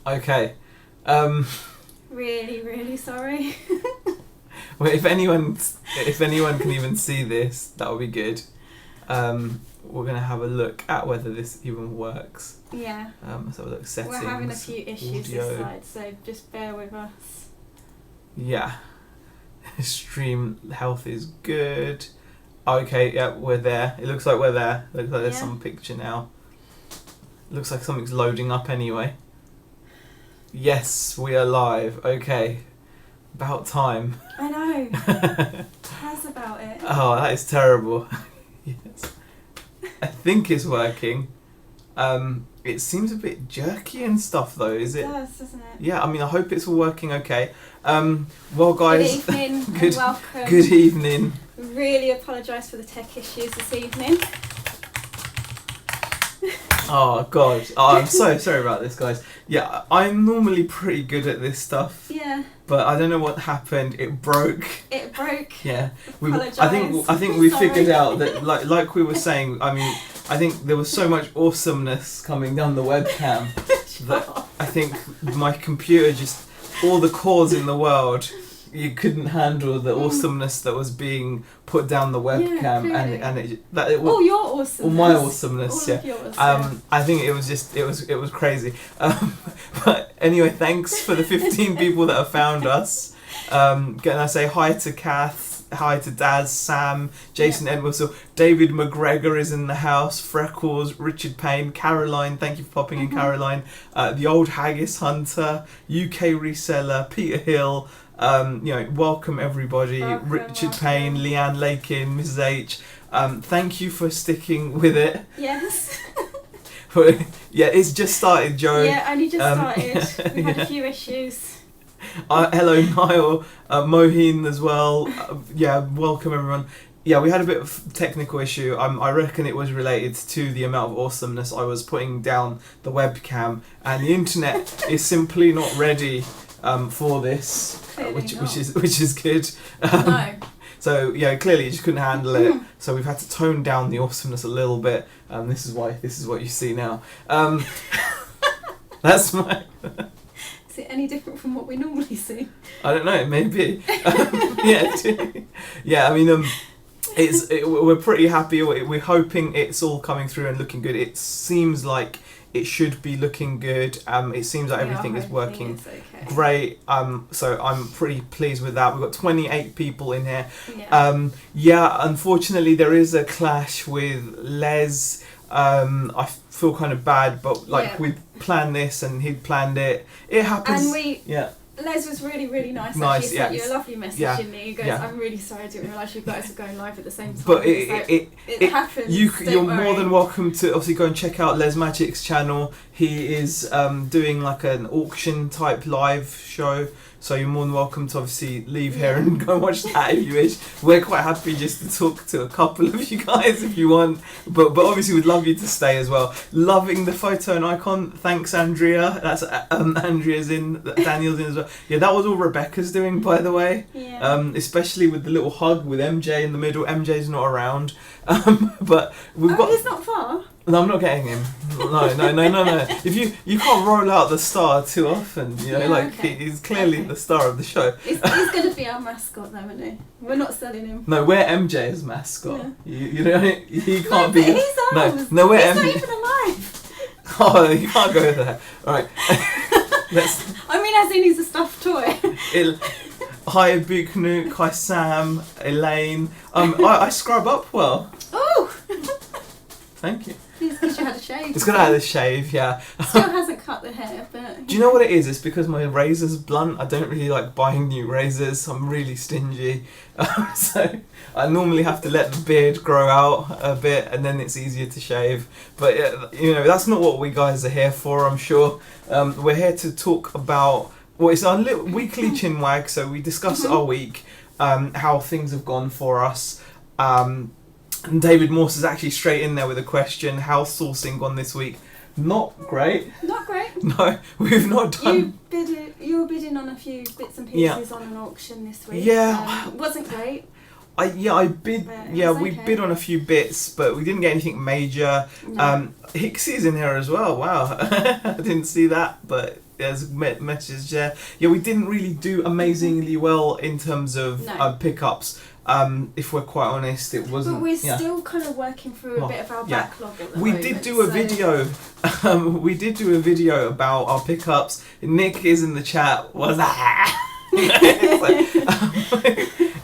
Okay. Really, really sorry. Well, if anyone can even see this, that would be good. We're gonna have a look at whether this even works. Yeah. Let's have a look. Settings. We're having a few issues audio. this side, so just bear with us. Yeah. Stream health is good. Okay, yeah, we're there. It looks like we're there. Looks like there's some picture now. Looks like something's loading up anyway. Yes, we are live. Okay. About time. I know. Tell us about it. Oh, that is terrible. Yes. I think it's working. It seems a bit jerky and stuff though, is it? It does, doesn't it? Yeah, I mean, I hope it's all working okay. Well, guys. Good evening and welcome. Good evening. Really apologise for the tech issues this evening. Oh, God. Oh, I'm so sorry about this, guys. Yeah, I'm normally pretty good at this stuff. Yeah. But I don't know what happened. It broke. It broke. Yeah. I think we figured out that, like we were saying, I mean, I think there was so much awesomeness coming down the webcam that I think my computer just, all the cores in the world, you couldn't handle the awesomeness that was being put down the webcam, all your awesomeness. All my awesomeness, all yeah. Of yours, I think it was just it was crazy. But anyway, thanks for the 15 people that have found us. Can I say hi to Kath, hi to Daz, Sam, Jason Edwards, David McGregor is in the house, Freckles, Richard Payne, Caroline, thank you for popping in, Caroline, the old Haggis Hunter, UK Reseller, Peter Hill. Welcome everybody. Richard Payne, Leanne Lakin, Mrs. H. Thank you for sticking with it. Yes. Yeah, it's just started, Joe. Yeah, only just started. We've had a few issues. Hello, Niall. Moheen as well. Welcome everyone. Yeah, we had a bit of technical issue. I reckon it was related to the amount of awesomeness I was putting down the webcam, and the internet is simply not ready for this, which is good. No. So yeah, clearly you just couldn't handle it. So we've had to tone down the awesomeness a little bit. This is what you see now. That's my. Is it any different from what we normally see? I don't know. Maybe. Yeah. I mean, we're pretty happy. We're hoping it's all coming through and looking good. It seems like it should be looking good. It seems like everything is working great. So I'm pretty pleased with that. We've got 28 people in here. Yeah. Unfortunately, there is a clash with Les. I feel kind of bad, but we planned this and he'd planned it. It happens. And Les was really, really nice. He sent you a lovely message in there. He goes, I'm really sorry, I didn't realise you guys were going live at the same time. But it happens. You're more than welcome to obviously go and check out Les Magic's channel. He is doing like an auction type live show. So you're more than welcome to obviously leave here and go and watch that if you wish. We're quite happy just to talk to a couple of you guys if you want. But obviously we'd love you to stay as well. Loving the photo and icon. Thanks, Andrea. That's Andrea's in, Daniel's in as well. Yeah, that was all Rebecca's doing, by the way. Yeah. Especially with the little hug with MJ in the middle. MJ's not around. But we've got... He's not far. No, I'm not getting him. No. If you can't roll out the star too often, he's clearly the star of the show. He's going to be our mascot, though, isn't he? We're not selling him. No, we're MJ's mascot. Yeah. He can't be. He's ours. No, we're He's not even alive. Oh, you can't go there. All right. As in he's a stuffed toy. Hi, Buknook. Hi, Sam. Elaine. I scrub up well. Oh. Thank you. It's because you had a shave. It's because I had a shave, yeah. Still hasn't cut the hair, but... Do you know what it is? It's because my razor's blunt. I don't really like buying new razors. I'm really stingy. So I normally have to let the beard grow out a bit and then it's easier to shave. But, that's not what we guys are here for, I'm sure. We're here to talk about... Well, it's our weekly Chinwag, so we discuss our week, how things have gone for us. And David Morse is actually straight in there with a question. How's sourcing gone this week? Not great. Not great? No, we've not done... You were bidding on a few bits and pieces on an auction this week. Yeah. Wasn't great. I bid... we bid on a few bits, but we didn't get anything major. No. Hixie's in here as well. Wow. I didn't see that, but there's messages there. Yeah, we didn't really do amazingly well in terms of pickups. If we're quite honest, it wasn't. But we're still kind of working through a bit of our backlog at the moment. We did do a video. We did do a video about our pickups. Nick is in the chat. Was that?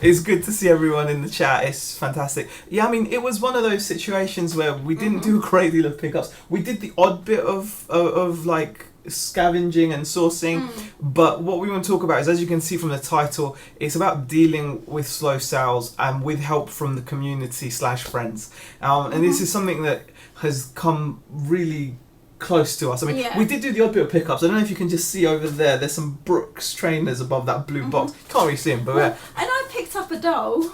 It's good to see everyone in the chat. It's fantastic. Yeah, I mean, it was one of those situations where we didn't do a great deal of pickups. We did the odd bit of like scavenging and sourcing, but what we want to talk about is, as you can see from the title, it's about dealing with slow sales and with help from the community / friends. And this is something that has come really close to us. I mean, we did do the odd bit of pickups. I don't know if you can just see over there. There's some Brooks trainers above that blue box. Can't really see them, but and I picked up a doll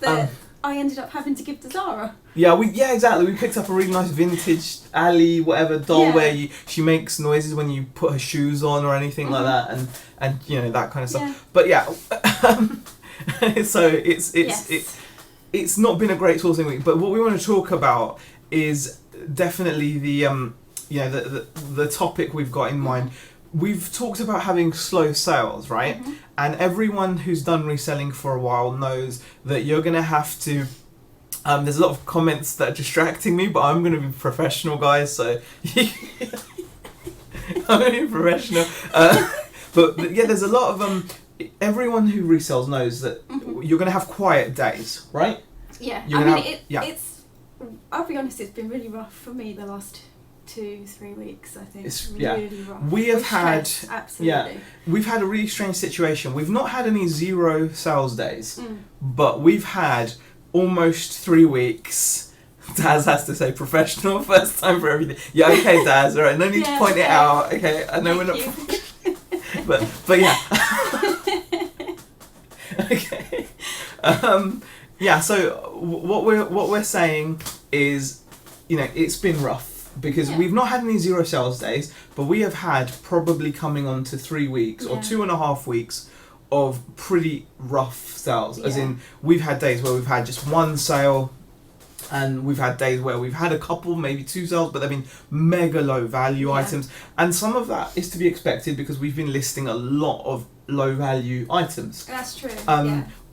that I ended up having to give to Zara. Yeah, exactly. We picked up a really nice vintage Ali whatever doll where she makes noises when you put her shoes on or anything like that, and you know, that kind of stuff. Yeah. But so it's not been a great sourcing week. But what we want to talk about is definitely the topic we've got in mind. We've talked about having slow sales, right? And everyone who's done reselling for a while knows that you're going to have to... there's a lot of comments that are distracting me, but I'm going to be professional, guys, so... I'm going to be professional. But yeah, there's a lot of... everyone who resells knows that you're going to have quiet days, right? Yeah, it's... I'll be honest, it's been really rough for me the last 2-3 weeks. I think it's really rough. We've had a really strange situation. We've not had any 0 sales days, but we've had almost 3 weeks. Daz has to say professional first time for everything. Yeah, okay, Daz. All right, no need to point it out. Okay, I know we're not. but yeah. Okay. So what we're saying is, you know, it's been rough. Because we've not had any 0 sales days, but we have had probably coming on to 3 weeks or 2.5 weeks of pretty rough sales. As in, we've had days where we've had just 1 sale, and we've had days where we've had a couple, maybe 2 sales, but they've been mega low value items. And some of that is to be expected because we've been listing a lot of low value items. That's true.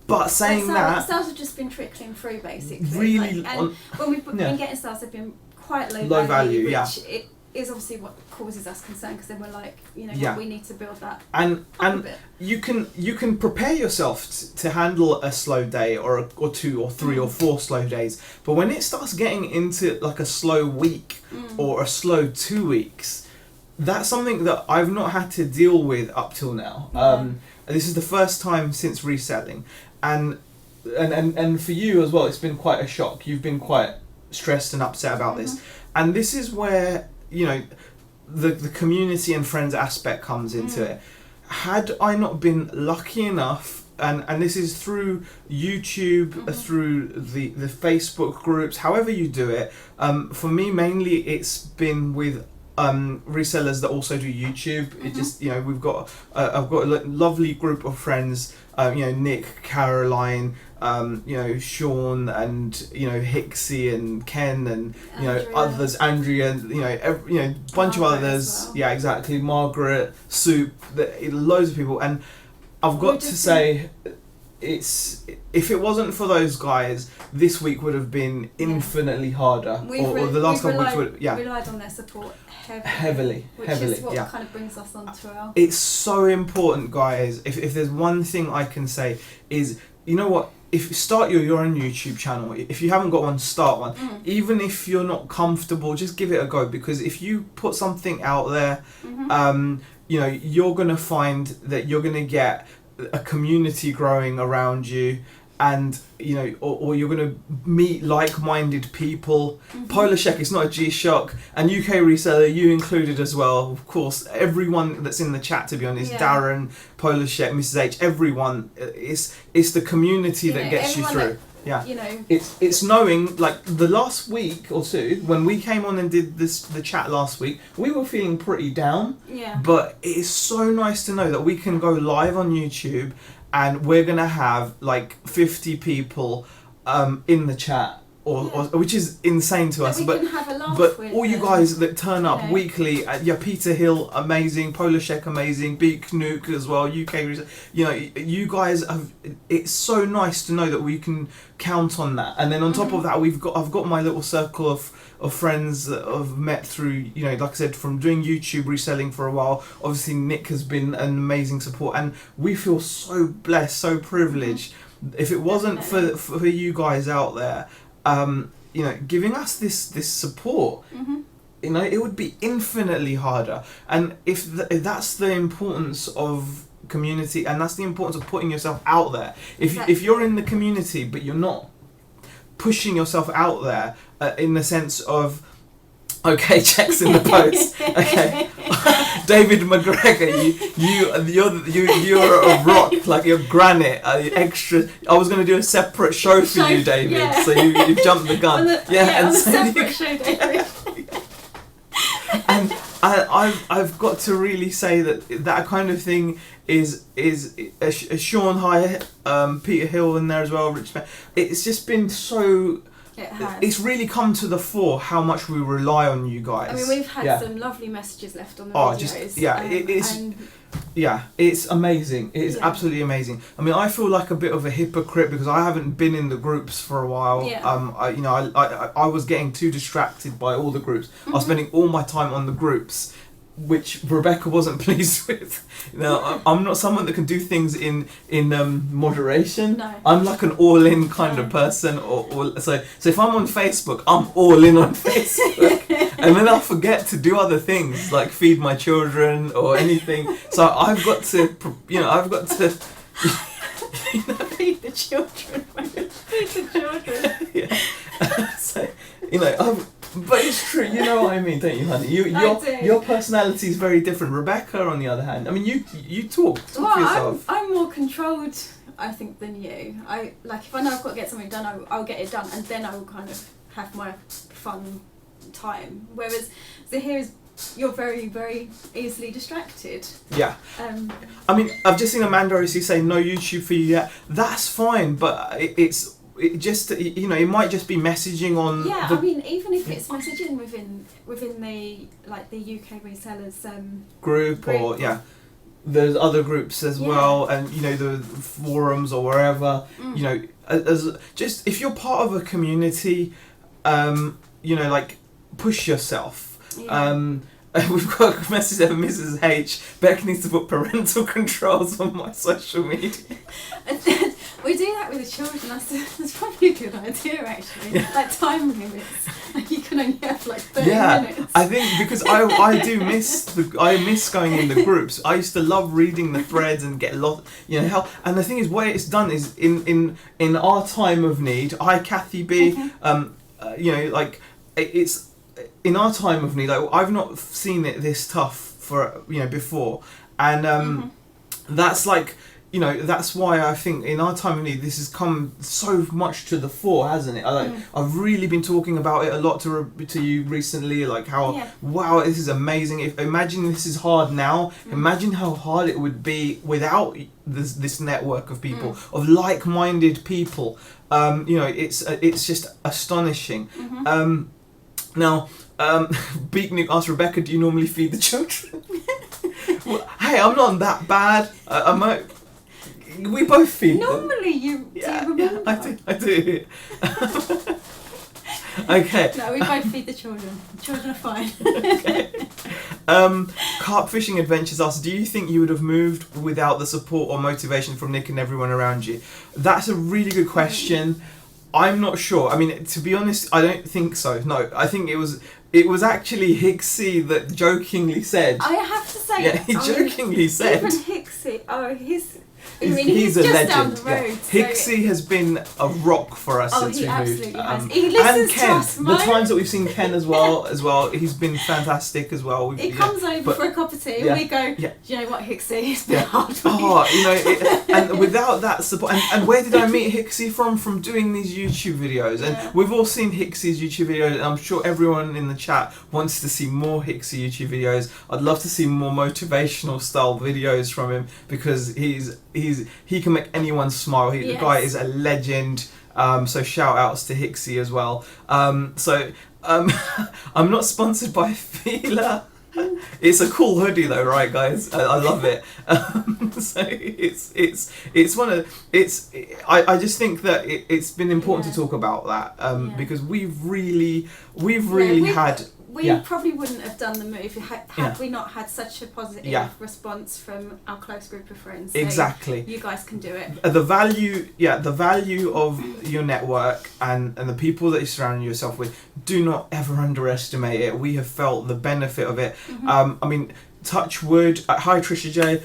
But saying that, sales have just been trickling through basically. Really, when we've been getting sales, they've been quite low value, which it is obviously what causes us concern, because then we're like, you know, we need to build that and you can prepare yourself to handle a slow day or 2 or 3 or 4 slow days, but when it starts getting into like a slow week or a slow 2 weeks, that's something that I've not had to deal with up till now. This is the first time since reselling, and for you as well, it's been quite a shock. You've been quite stressed and upset about this, and this is where, you know, the community and friends aspect comes into it. Had I not been lucky enough, and this is through YouTube, through the Facebook groups, however you do it, for me mainly it's been with resellers that also do YouTube. It just, you know, I've got a lovely group of friends, you know, Nick, Caroline, you know, Sean, and, you know, Hixie and Ken, and, you know, others, Andrea, you know, bunch of others. Well. Yeah, exactly. Margaret, Soup, loads of people. And I've got to say, if it wasn't for those guys, this week would have been infinitely harder. Or the last couple of weeks would, relied on their support heavily, which is what kind of brings us onto our... It's so important, guys. If there's one thing I can say is, you know what? If start your own YouTube channel. If you haven't got one, start one. Even if you're not comfortable, just give it a go, because if you put something out there, you know, you're gonna find that you're gonna get a community growing around you, and, you know, or you're going to meet like-minded people. Polashek, it's not a G-Shock, and UK Reseller, you included as well, of course. Everyone that's in the chat, to be honest, Darren, Polashek, Mrs H, everyone, it's the community that gets you through. You know, it's knowing, like, the last week or 2 when we came on and did the chat last week, we were feeling pretty down. But it is so nice to know that we can go live on YouTube and we're gonna have like 50 people in the chat, which is insane to us. But have a laugh but with all you guys that turn up weekly, Peter Hill, amazing, Polashek, amazing, Beak Nuke as well, UK, you guys have. It's so nice to know that we can count on that. And then on top of that, I've got my little circle of friends that I've met through, like I said, from doing YouTube reselling for a while. Obviously Nick has been an amazing support, and we feel so blessed, so privileged. If it wasn't for you guys out there, giving us this support, it would be infinitely harder. And if that's the importance of community, and that's the importance of putting yourself out there. If you're in the community but you're not pushing yourself out there in the sense of, okay, checks in the post. Okay, David McGregor, you're a rock, like you're granite. Extra. I was going to do a separate show for you, David. So you've jumped the gun. On a separate show, David. And I've got to really say that kind of thing is Sean High, Peter Hill in there as well, Rich. It's just been so. It's really come to the fore how much we rely on you guys. I mean, we've had some lovely messages left on the videos. It's amazing. It is absolutely amazing. I mean, I feel like a bit of a hypocrite because I haven't been in the groups for a while. I was getting too distracted by all the groups. I was spending all my time on the groups, which Rebecca wasn't pleased with. I'm not someone that can do things in moderation. No. I'm like an all-in kind of person. So if I'm on Facebook, I'm all in on Facebook, and then I'll forget to do other things like feed my children or anything. So I've got to. Feed the children. Feed the children. But it's true, you know what I mean, don't you, honey? Your personality is very different. Rebecca, on the other hand, I mean, you talk for yourself. I'm more controlled, I think, than you. If I know I've got to get something done, I'll get it done, and then I will kind of have my fun time. Whereas Zahir you're very, very easily distracted. Yeah. I mean, I've just seen Amanda obviously say no YouTube for you yet. That's fine, but it just, it might just be messaging on. Yeah, I mean, even if it's messaging within the UK resellers group, or there's other groups as well, and the forums or wherever. As just if you're part of a community, push yourself. We've got a message there from Mrs. H. Beck needs to put parental controls on my social media. We do that with the children. That's probably a good idea, actually. Like time limits. You can only have 30 minutes. I think because I do miss going in the groups. I used to love reading the threads and get lost. And the thing is, what it's done is in our time of need. Hi, Kathy B. It's. In our time of need, I've not seen it this tough for before, and that's that's why I think in our time of need this has come so much to the fore, hasn't it? I've really been talking about it a lot to you recently, wow, this is amazing. Imagine this is hard now. Imagine how hard it would be without this network of people, of like-minded people. It's just astonishing. Now, Beak Nuke asked Rebecca, do you normally feed the children? Well, hey, I'm not that bad. We both feed normally them. Do you remember? I do. Okay. No, we both feed the children. The children are fine. Okay. Carp Fishing Adventures asks, do you think you would have moved without the support or motivation from Nick and everyone around you? That's a really good question. I'm not sure. I mean, to be honest, I don't think so. No, I think it was actually Hicksy that jokingly said. I have to say. Yeah, he jokingly said. Even Hicksy, he's a just legend. Down the road, Hicksy has been a rock for us since we moved. He listens and Ken, to us, the times that we've seen Ken as well, he's been fantastic as well. He comes over for a cup of tea, and we go, do you know what, Hicksy? It's been hard for you. And without that support, and where did I meet Hicksy from? From doing these YouTube videos, and we've all seen Hicksy's YouTube videos, and I'm sure everyone in the chat wants to see more Hicksy YouTube videos. I'd love to see more motivational style videos from him because he can make anyone smile. The guy is a legend. So shout outs to Hixie as well. I'm not sponsored by Fila. It's a cool hoodie though, right, guys? I love it. So it's one of I just think that it's been important to talk about that because we've really had. We probably wouldn't have done the move had we not had such a positive response from our close group of friends. So exactly. You guys can do it. The value of your network and the people that you surround yourself with, do not ever underestimate it. We have felt the benefit of it. I mean, touch wood. Hi Trisha J.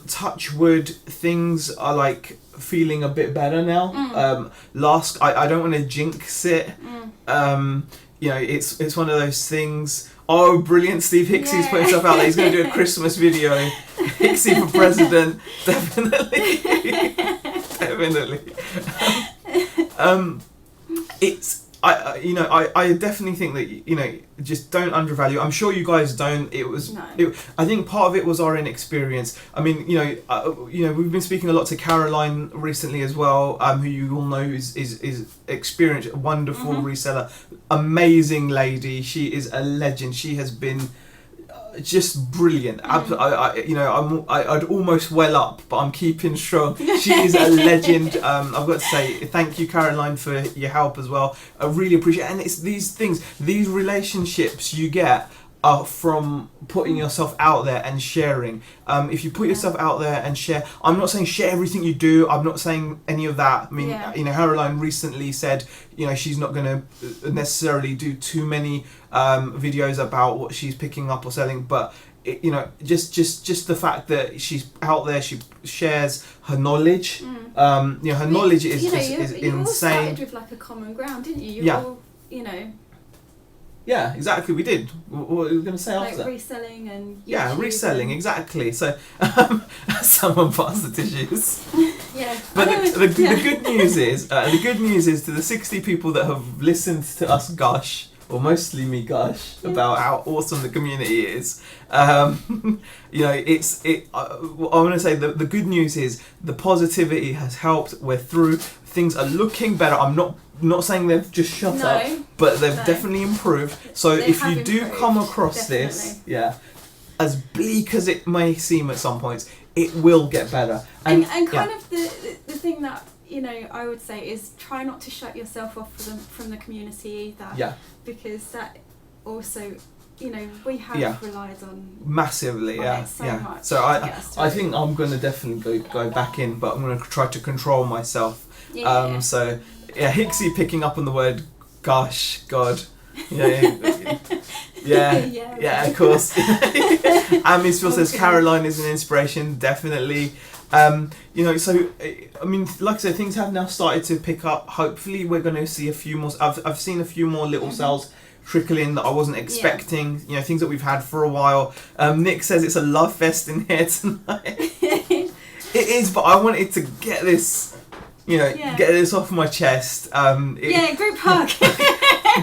Touch wood. Things are like feeling a bit better now. I don't want to jinx it. You know, it's one of those things. Oh, brilliant! Steve Hixie's put himself out there. He's going to do a Christmas video. Hixie for president, definitely, definitely. It's I definitely think that just don't undervalue. I'm sure you guys don't. I think part of it was our inexperience. I mean, we've been speaking a lot to Caroline recently as well, who you all know is experienced, wonderful reseller, amazing lady. She is a legend. She has been just brilliant. I'd almost well up, but I'm keeping strong. She is a legend. I've got to say thank you, Caroline, for your help as well. I really appreciate it. And it's these things, these relationships you get are from putting yourself out there and sharing. If you put yourself out there and share, I'm not saying share everything you do, I'm not saying any of that. I mean, Caroline recently said, she's not going to necessarily do too many videos about what she's picking up or selling, but just the fact that she's out there, she shares her knowledge. Her knowledge is insane. You all started with like a common ground, didn't you? All, Yeah, exactly. We did. What were we going to say after? Like reselling and YouTube. Yeah, reselling, exactly. So, someone passed the tissues. Yeah. But the good news is, to the 60 people that have listened to us gush, or mostly me gush, about how awesome the community is. I want to say the good news is the positivity has helped. We're through. Things are looking better. I'm not saying they've just shut up, but they've definitely improved. So if you do come across this, as bleak as it may seem at some points, it will get better. And kind of the thing that I would say is try not to shut yourself off from the community either. Yeah. Because that also, we have relied on massively. So much. So I think I'm going to definitely go back in, but I'm going to try to control myself. So Hixie picking up on the word gosh, God. Yeah, of course. Amisfield says Caroline is an inspiration, definitely. So I mean, like I said, things have now started to pick up. Hopefully we're going to see a few more. I've seen a few more little sales trickle in that I wasn't expecting. Things that we've had for a while. Nick says it's a love fest in here tonight. It is, but I wanted to get this get this off my chest. Group hug.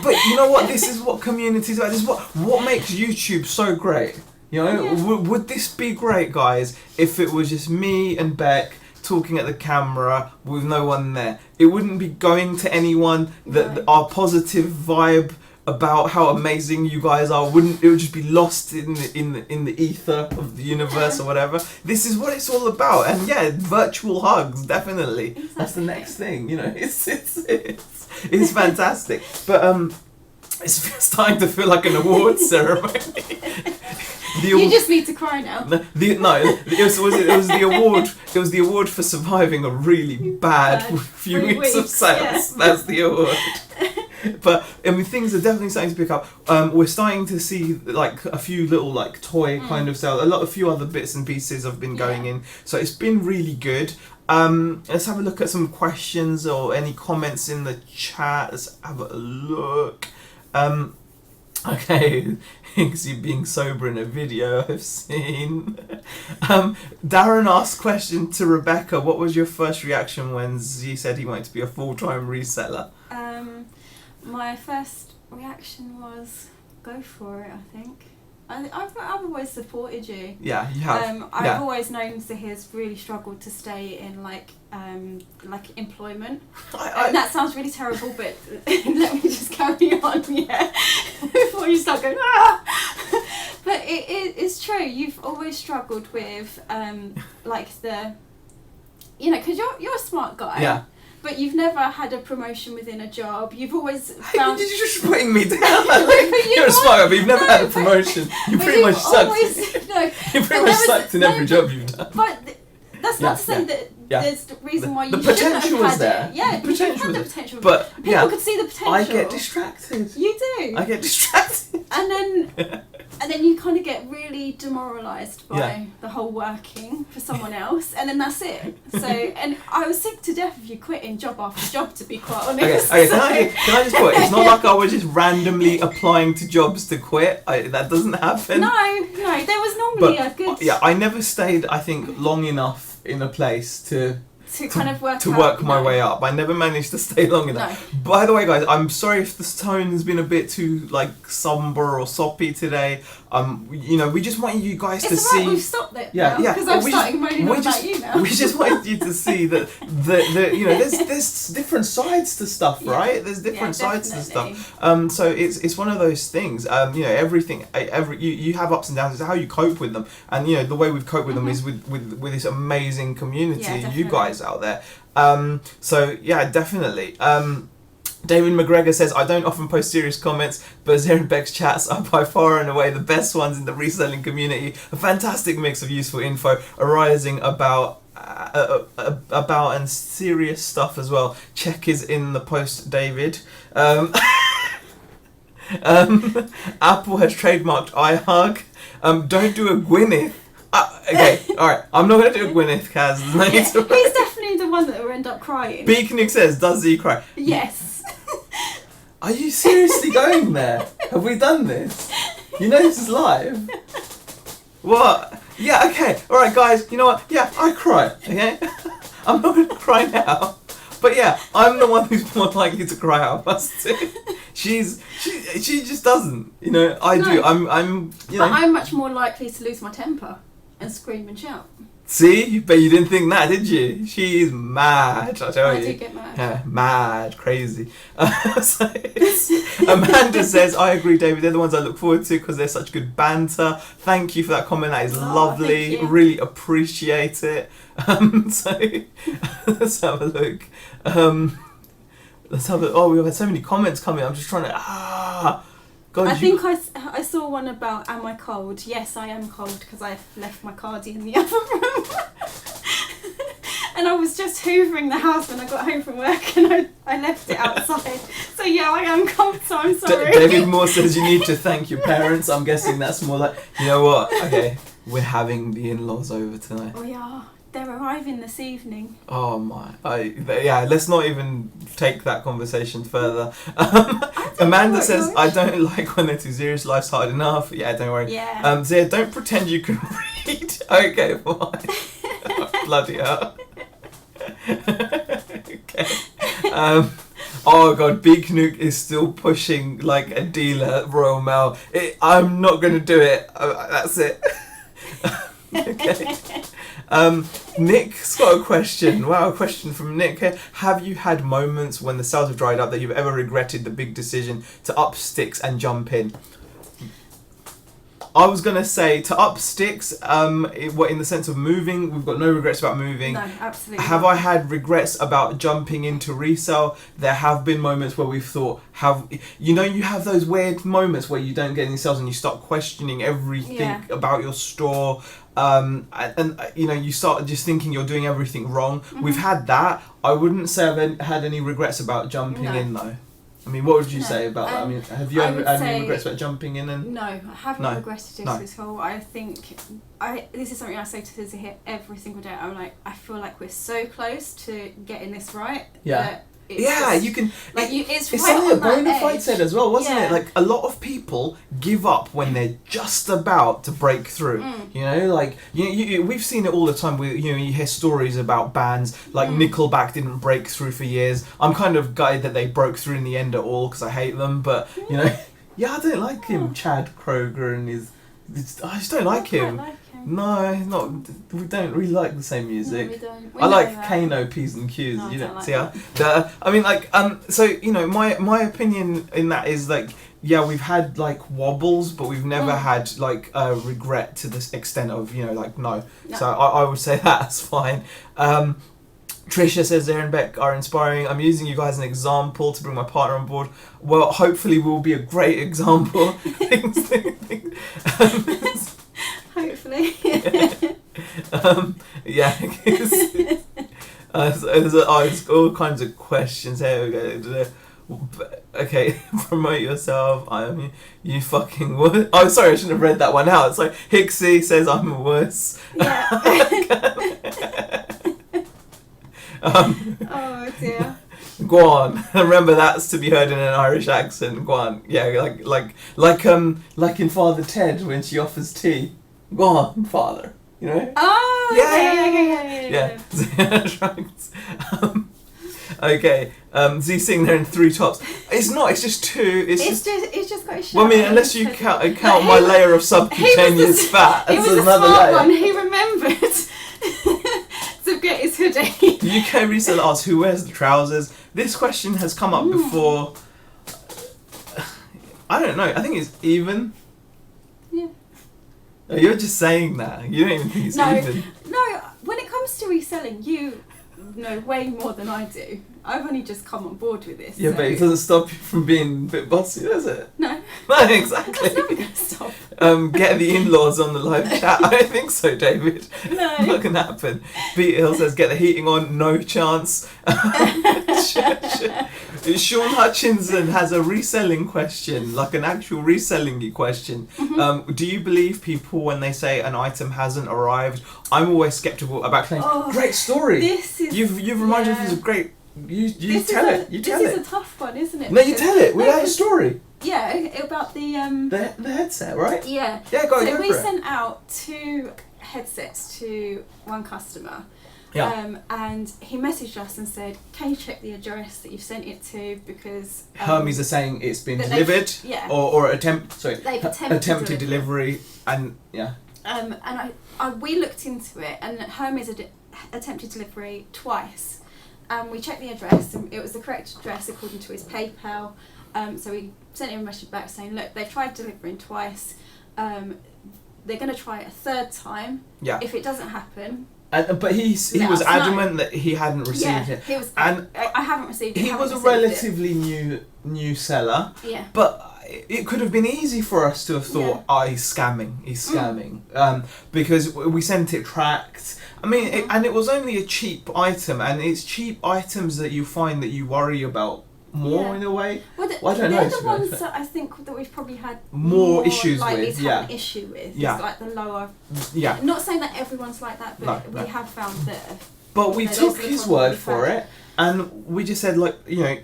But you know what? This is what communities are. This is what makes YouTube so great. Would this be great, guys, if it was just me and Beck talking at the camera with no one there? It wouldn't be going to anyone. Our positive vibe about how amazing you guys are it would just be lost in the ether of the universe or whatever. This is what it's all about, and virtual hugs, definitely. Exactly. That's the next thing. It's fantastic. But it's starting to feel like an awards ceremony. You just need to cry now. It was the award. It was the award for surviving a really bad few weeks of sales. Yeah. That's the award. But I mean, things are definitely starting to pick up. We're starting to see like a few little like toy kind of sales. A few other bits and pieces have been going in. So it's been really good. Let's have a look at some questions or any comments in the chat. Let's have a look. Okay, Hixie being sober in a video I've seen. Darren asked question to Rebecca, what was your first reaction when Z said he wanted to be a full-time reseller? My first reaction was, go for it, I think. I've always supported you. Yeah, you have. I've always known Zahir's really struggled to stay in like employment. And that sounds really terrible, but let me just carry on, yeah, before you start going, ah! But it's true. You've always struggled with like the, you know, because you're a smart guy. Yeah. But you've never had a promotion within a job. You've always found... You're just putting me down. You're a smart guy, but you've never had a promotion. You pretty much sucked. You pretty much sucked in every job you've done. But that's not to say that there's the reason why you shouldn't have had was there. it. Yeah, the potential you had was the potential. But people could see the potential. I get distracted. You do. I get distracted. And then you kind of get really demoralised by the whole working for someone else, and then that's it. So, and I was sick to death of you quitting job after job, to be quite honest. Okay, can I just put, it's not like I was just randomly applying to jobs to quit. That doesn't happen. No, there was normally a good... Yeah, I never stayed, I think, long enough in a place to kind of work my way up. I never managed to stay long enough. No. By the way, guys, I'm sorry if the tone has been a bit too like somber or soppy today. You know, we just want you guys to see. We've stopped it. Yeah, because I'm starting moaning about you now. We just want you to see that the you know there's different sides to stuff, right? There's different sides to stuff. So it's one of those things. You know, everything. You have ups and downs. It's how you cope with them, and you know the way we've coped with them is with this amazing community, you guys out there. So yeah, definitely. David McGregor says, I don't often post serious comments, but Zahir and Beck's chats are by far and away the best ones in the reselling community. A fantastic mix of useful info arising about and serious stuff as well. Check is in the post, David. Apple has trademarked I hug. Don't do a Gwyneth. Okay, alright. I'm not going to do a Gwyneth, Kaz. He's definitely the one that will end up crying. Beaconic says, does he cry? Yes. Are you seriously going there? Have we done this? You know this is live. What? Yeah, okay. Alright, guys, you know what? Yeah, I cry, okay? I'm not going to cry now. But yeah, I'm the one who's more likely to cry out of us two. She just doesn't, you know. I do. I'm, you know. But I'm much more likely to lose my temper and scream and shout. See, but you didn't think that, did you? She's mad, I tell you. I do get mad. Yeah, mad, crazy. Amanda says, I agree, David. They're the ones I look forward to because they're such good banter. Thank you for that comment. That is lovely. Really appreciate it. So let's have a look. We've had so many comments coming. I'm just trying to. God, I think I saw one about, am I cold? Yes, I am cold because I left my cardi in the other room. And I was just hoovering the house when I got home from work and I left it outside. So yeah, I am cold, so I'm sorry. David Moore says you need to thank your parents. I'm guessing that's more like, you know what? Okay, we're having the in-laws over tonight. Oh yeah. They're arriving this evening. Oh my! Let's not even take that conversation further. Amanda says, "I don't like when they're too serious. Life's hard enough." Yeah, don't worry. Yeah. Zia, don't pretend you can read. Okay, fine. Bloody hell. Okay. Oh god, Big Nuke is still pushing like a dealer at Royal Mail. I'm not gonna do it. That's it. Okay. Nick's got a question. Wow, a question from Nick here. Have you had moments when the sales have dried up that you've ever regretted the big decision to up sticks and jump in? I was going to say to up sticks, in the sense of moving, we've got no regrets about moving. No, absolutely. Have I had regrets about jumping into resale? There have been moments where we've thought, you have those weird moments where you don't get any sales and you start questioning everything about your store. And you start just thinking you're doing everything wrong. Mm-hmm. We've had that. I wouldn't say I've had any regrets about jumping in though. I mean, what would you say about that? I mean, have you ever had any regrets about jumping in? No, I haven't regretted it this whole. I think this is something I say to Zahir every single day. I'm like, I feel like we're so close to getting this right. Yeah. You can. It's right something on that Bonafide said as well, wasn't it? Like a lot of people give up when they're just about to break through. You know, like we've seen it all the time. You hear stories about bands like Nickelback didn't break through for years. I'm kind of gutted that they broke through in the end at all because I hate them. But I don't like him, Chad Kroger and his I just don't like him. Like him. No, not. We don't really like the same music. No, we don't. I like Kano, P's and Q's. No, You I know, don't like see how? I mean, like, so you know, my opinion in that is like, yeah, we've had like wobbles, but we've never had like regret to this extent of, you know, like no. So I would say that's fine. Trisha says Aaron and Beck are inspiring. I'm using you guys as an example to bring my partner on board. Well, hopefully we'll be a great example. Hopefully. Yeah. There's all kinds of questions. Here we go. Okay, promote yourself. I'm you fucking wuss. Oh, sorry, I shouldn't have read that one out. It's like Hixie says I'm a wuss. Yeah. Oh dear. Go on. Remember, that's to be heard in an Irish accent. Go on. Yeah, like in Father Ted when she offers tea. Go on, Father. You know? Oh. Yeah. Okay. Z sitting there in 3 tops. It's not. It's just 2. It's just got his shirt. Well, I mean, unless you count my layer of subcutaneous fat as another layer. One. He remembered to get his hoodie. The UK Reseller asks who wears the trousers. This question has come up before. I don't know. I think it's even. Yeah. Oh, you're just saying that. You don't even think it's even. No, when it comes to reselling, you know way more than I do. I've only just come on board with this. Yeah, so. but it doesn't stop you from being a bit bossy, does it? No. No, exactly. That's never going to stop. Get the in-laws on the live chat. I don't think so, David. No. Not going to happen. Pete Hill says, get the heating on. No chance. Sean Hutchinson has a reselling question, like an actual reselling question. Do you believe people when they say an item hasn't arrived? I'm always skeptical about claims. Great story. You've reminded us of a great. You tell it. This is a tough one, isn't it? No, you tell it. We had a story. Yeah, about the headset, right? Yeah. Yeah, go So for we it. sent out 2 headsets to one customer. Yeah. And he messaged us and said, "Can you check the address that you've sent it to because Hermes are saying it's been delivered, or attempted delivery, and yeah." And we looked into it, and Hermes attempted delivery twice. We checked the address, and it was the correct address according to his PayPal. So we sent him a message back saying, "Look, they've tried delivering twice. They're going to try it a 3rd time. Yeah. If it doesn't happen." But he was adamant that he hadn't received it. He was, and I haven't received it. He was a relatively new seller. Yeah. But it could have been easy for us to have thought, he's scamming. Because we sent it tracked. I mean, it was only a cheap item, and it's cheap items that you find that you worry about more in a way. Well, I don't know. They're the ones that I think that we've probably had more issues likely with. to have an issue with. Yeah. It's like the lower. Yeah. Not saying that everyone's like that, but we have found that. But we took his word for it, and we just said, like, you know,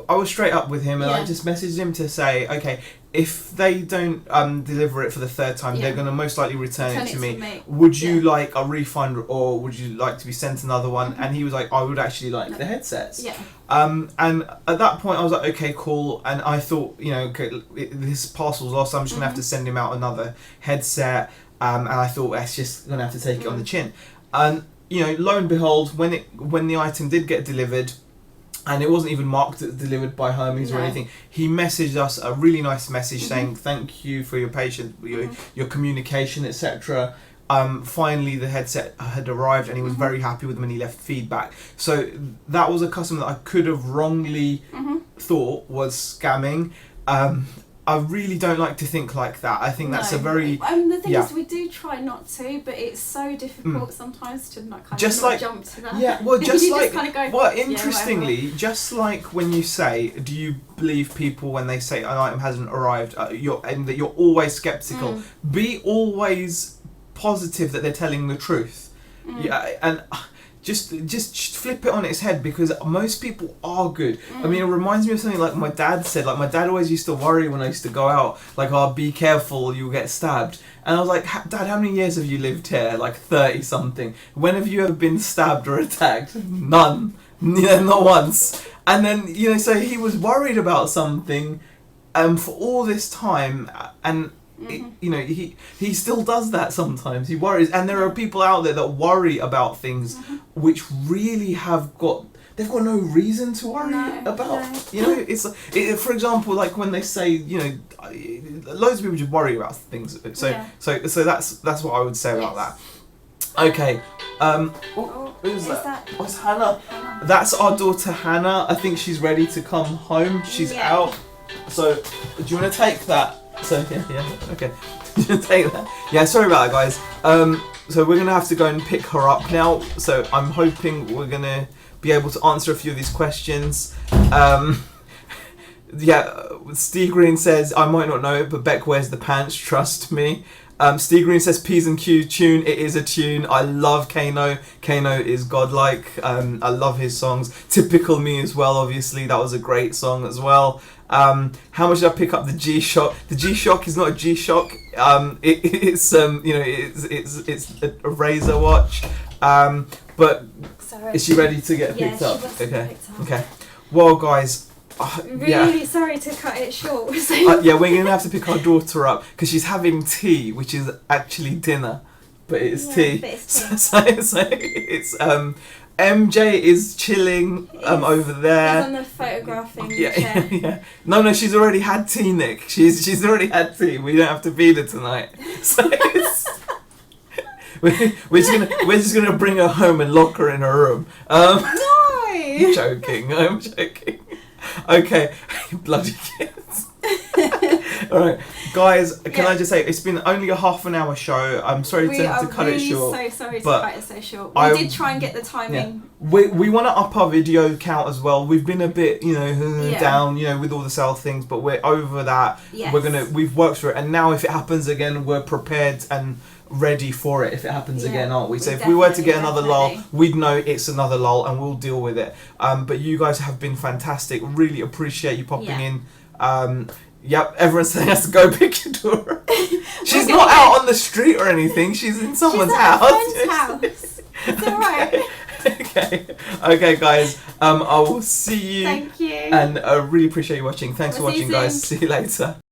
I was straight up with him, and I just messaged him to say, okay, if they don't deliver it for the 3rd time, they're going to most likely return it to me. Would you like a refund, or would you like to be sent another one? And he was like, I would actually like the headsets. Yeah. And at that point, I was like, okay, cool. And I thought, you know, okay, this parcel's lost. I'm just gonna have to send him out another headset. And I thought that's just gonna have to take it on the chin. And you know, lo and behold, when the item did get delivered, and it wasn't even marked as delivered by Hermes or anything, he messaged us a really nice message saying thank you for your patience, your communication, etc. Finally the headset had arrived, and he was very happy with them, and he left feedback. So that was a customer that I could have wrongly thought was scamming. I really don't like to think like that. I think that's a very... the thing is, we do try not to, but it's so difficult sometimes to not kind of jump to that. Yeah, well, just like... just kind of go, well, interestingly, just like when you say, do you believe people when they say an item hasn't arrived, and that you're always sceptical, be always positive that they're telling the truth. Yeah, and... Just flip it on its head, because most people are good. I mean, it reminds me of something like my dad said. Like, my dad always used to worry when I used to go out, like, be careful, you'll get stabbed. And I was like, Dad, how many years have you lived here? Like 30 something. When have you ever been stabbed or attacked? None. Yeah, not once. And then, you know, so he was worried about something for all this time, and you know, he still does that sometimes. He worries, and there are people out there that worry about things which really they've got no reason to worry about. You know, for example, like when they say, you know, loads of people just worry about things. So that's what I would say about that. Okay. Who's that? Oh, it's Hannah. That's our daughter Hannah. I think she's ready to come home. She's out. So, do you want to take that? So okay. Do you want to take that? Yeah. Sorry about that, guys. So we're gonna have to go and pick her up now. So I'm hoping we're gonna be able to answer a few of these questions. Steve Green says, I might not know it, but Beck wears the pants, trust me. Steve Green says, P's and Q's tune. It is a tune. I love Kano. Kano is godlike. I love his songs. Typical Me as well, obviously. That was a great song as well. How much did I pick up the G-Shock? The G-Shock is not a G-Shock. It's a Razor watch. But sorry. Is she ready to get picked up? Okay. Well, guys, really sorry to cut it short. we're gonna have to pick our daughter up because she's having tea, which is actually dinner, but it's tea. But it's tea. So it's MJ is chilling over there. He's on the photographing chair. Yeah. No, she's already had tea, Nick. She's already had tea. We don't have to feed her tonight. So it's. We're just gonna bring her home and lock her in her room. No. I'm joking. Okay, bloody kids. Alright, guys, can I just say, it's been only a half an hour show. I'm sorry to cut it short. We are so sorry to cut it so short. We did try and get the timing. Yeah. We want to up our video count as well. We've been a bit, down, with all the sale things, but we're over that. Yes. We've worked through it, and now if it happens again, we're prepared and ready for it if it happens again, aren't we? So if we were to get another lull, we'd know it's another lull and we'll deal with it. But you guys have been fantastic. Really appreciate you popping in. Everyone's saying has to go pick your daughter up. She's not out on the street or anything. She's in someone's house. It's alright. Okay, guys. I will see you. Thank you. And I really appreciate you watching. Thanks for watching, guys. See you later.